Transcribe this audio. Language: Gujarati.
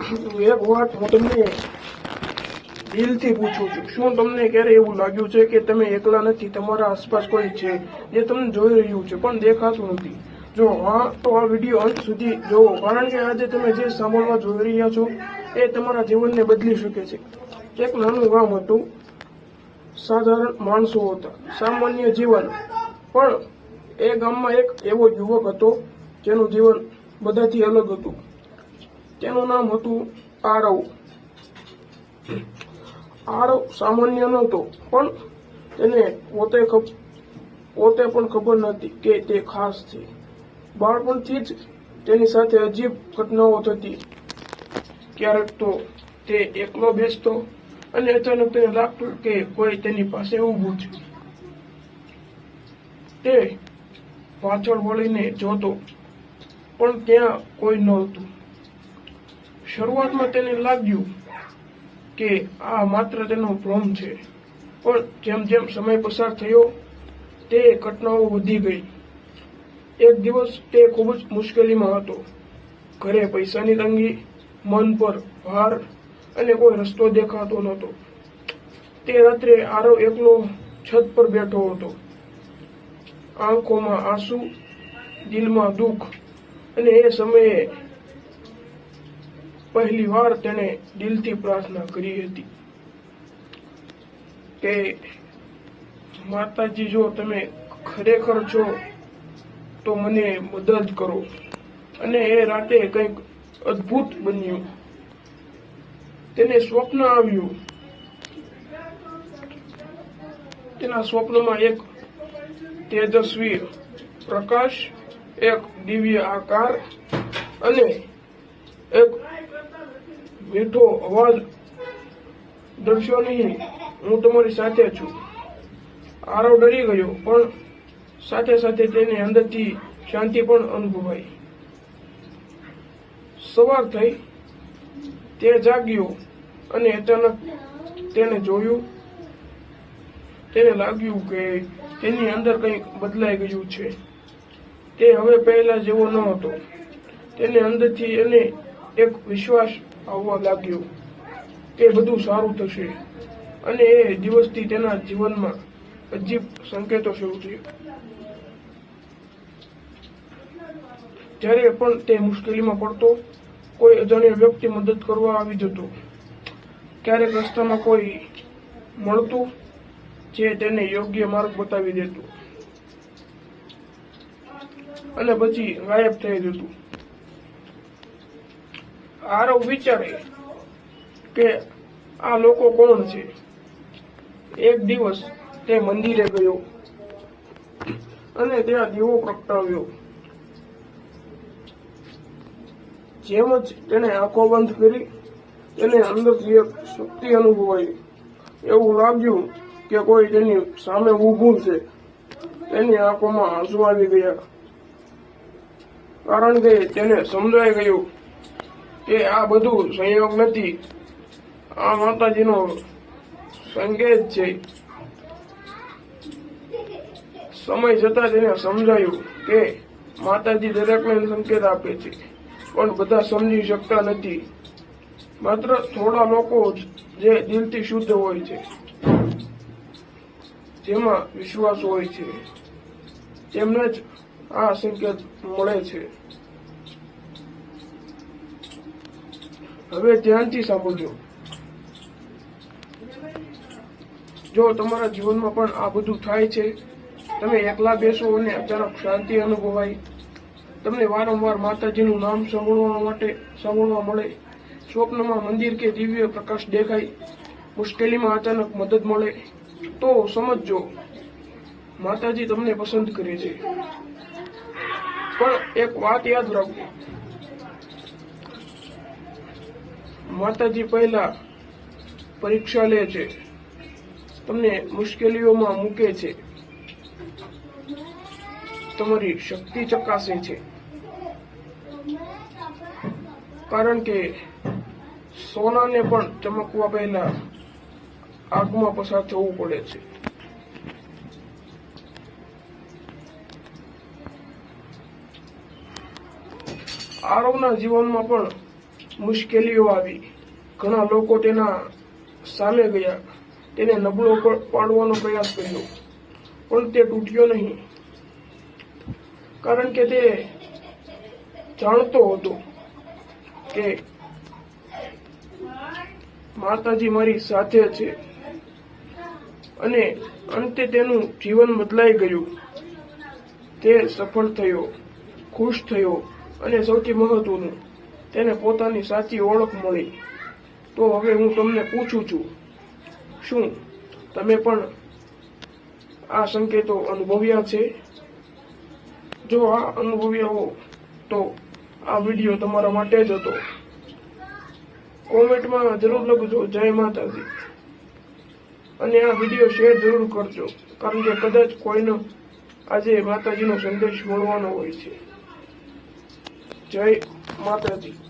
એક વાત હું તમને દિલથી પૂછું છું, શું તમને ક્યારે એવું લાગ્યું છે કે તમે એકલા નથી, તમારા આસપાસ કોઈ છે જે તમને જોઈ રહ્યું છે પણ દેખાતું નથી? જો હા, તો આ વિડીયો અંત સુધી જોવો, કારણ કે આજે તમે જે સાંભળવા જોઈ રહ્યા છો એ તમારા જીવનને બદલી શકે છે. એક નાનું ગામ હતું, સાધારણ માણસો હતા, સામાન્ય જીવન, પણ એ ગામમાં એક એવો યુવક હતો જેનું જીવન બધાથી અલગ હતું. તેનું નામ હતું આરવ. આરવ સામાન્ય નહોતો, પણ તેને પોતે પણ ખબર નહોતી કે તે ખાસ છે. બાળપણથી જ તેની સાથે અજીબ ઘટનાઓ થતી. ક્યારેક તો તે એકલો બેસતો અને અચાનક તેને લાગતું કે કોઈ તેની પાસે ઊભું છે. તે પાછળ વળીને જોતો, પણ ત્યાં કોઈ નહોતું. શરૂઆતમાં તેને લાગ્યું કે આ માત્ર તેનો ભ્રમ છે, પણ જેમ જેમ સમય પસાર થયો તે ઘટનાઓ વધી ગઈ. એક દિવસ તે ખૂબ જ મુશ્કેલીમાં હતો. ઘરે પૈસાની તંગી, મન પર ભાર અને કોઈ રસ્તો દેખાતો નહોતો. તે રાત્રે આરવ એકલો છત પર બેઠો હતો. આંખોમાં આંસુ, દિલમાં દુઃખ, અને એ સમયે પહેલી વાર તેણે દિલથી પ્રાર્થના કરી હતી કે માતાજી, જો તમે ખરેખર છો તો મને મદદ કરો. અને એ રાતે કંઈક અદ્ભુત બન્યું. તેને સ્વપ્ન આવ્યું. તેના સ્વપ્નમાં એક તેજસ્વી પ્રકાશ, એક દિવ્ય આકાર અને એક મીઠો અવાજ, ડરશો નહીં, હું તમારી સાથે છું. આરવ ડરી ગયો, પણ સાથે સાથે તેને અંદરથી શાંતિ પણ અનુભવાઈ. સવાર થઈ, તે જાગ્યો અને અચાનક તેને જોયું. તેને લાગ્યું કે તેની અંદર કંઈક બદલાઈ ગયું છે. તે હવે પહેલા જેવો ન હતો. તેને અંદરથી એને એક વિશ્વાસ આવવા લાગ્યો કે બધું સારું થશે. અને એ દિવસથી તેના જીવનમાં અજીબ સંકેતો શરૂ થયા. જ્યારે પણ તે મુશ્કેલીમાં પડતો, કોઈ અજાણ્યો વ્યક્તિ મદદ કરવા આવી જતો. ક્યારેક રસ્તામાં કોઈ મળતું જે તેને યોગ્ય માર્ગ બતાવી દેતું, અને પછી ગાયબ થઈ જતું. આરવ વિચારે કે આ લોકો કોણ છે. એક દિવસ તે મંદિરે ગયો અને ત્યાં દીવો પ્રગટાવ્યો. જેમ જ તેને આંખો બંધ કરી, તેને અંદરથી એક શક્તિ અનુભવાઈ. એવું લાગ્યું કે કોઈ તેની સામે ઊભું છે. તેની આંખોમાં આંસુ આવી ગયા, કારણ કે તેને સમજાઈ ગયું કે આ બધું સંયોગ નથી, આ માતાજીનો સંકેત છે. સમય જતાં તેને સમજાયું કે માતાજી દરેકને સંકેત આપે છે, પણ બધા સમજી શકતા નથી. માત્ર થોડા લોકો જે દિલથી શુદ્ધ હોય છે, જેમાં વિશ્વાસ હોય છે, તેમને જ આ સંકેત મળે છે. હવે ધ્યાનથી સાંભળજો. જો તમારા જીવનમાં પણ આ બધું થાય છે, તમે એકલા બેસો અને અચાનક શાંતિ અનુભવાય, તમને વારંવાર માતાજીનું નામ સાંભળવા મળે, સ્વપ્નમાં મંદિર કે દિવ્ય પ્રકાશ દેખાય, મુશ્કેલીમાં અચાનક મદદ મળે, તો સમજજો માતાજી તમને પસંદ કરે છે. પણ એક વાત યાદ રાખો, માતાજી પહેલા પરીક્ષા લે છે, તમને મુશ્કેલીઓમાં મૂકે છે, તમારી શક્તિ ચકાસે છે, કારણ કે સોનાને પણ ચમકવા પહેલા આગમાં પસાર થવું પડે છે. આરવના જીવનમાં પણ મુશ્કેલીઓ આવી, ઘણા લોકો તેના સામે ગયા, તેને નબળો પાડવાનો પ્રયાસ કર્યો, પણ તે તૂટ્યો નહીં, કારણ કે તે જાણતો હતો કે માતાજી મારી સાથે છે. અને અંતે તેનું જીવન બદલાઈ ગયું. તે સફળ થયો, ખુશ થયો અને સૌથી મહત્વનું, તેને પોતાની સાચી ઓળખ મળી. તો હવે હું તમને પૂછું છું, શું તમે પણ આ સંકેતો અનુભવ્યા છે? જો આ અનુભવ્યા હો તો આ વિડીયો તમારા માટે જ હતો. કોમેન્ટમાં જરૂર લખજો જય માતાજી, અને આ વિડીયો શેર જરૂર કરજો, કારણ કે કદાચ કોઈને આજે માતાજીનો સંદેશ મળવાનો હોય છે. જય માતાજી.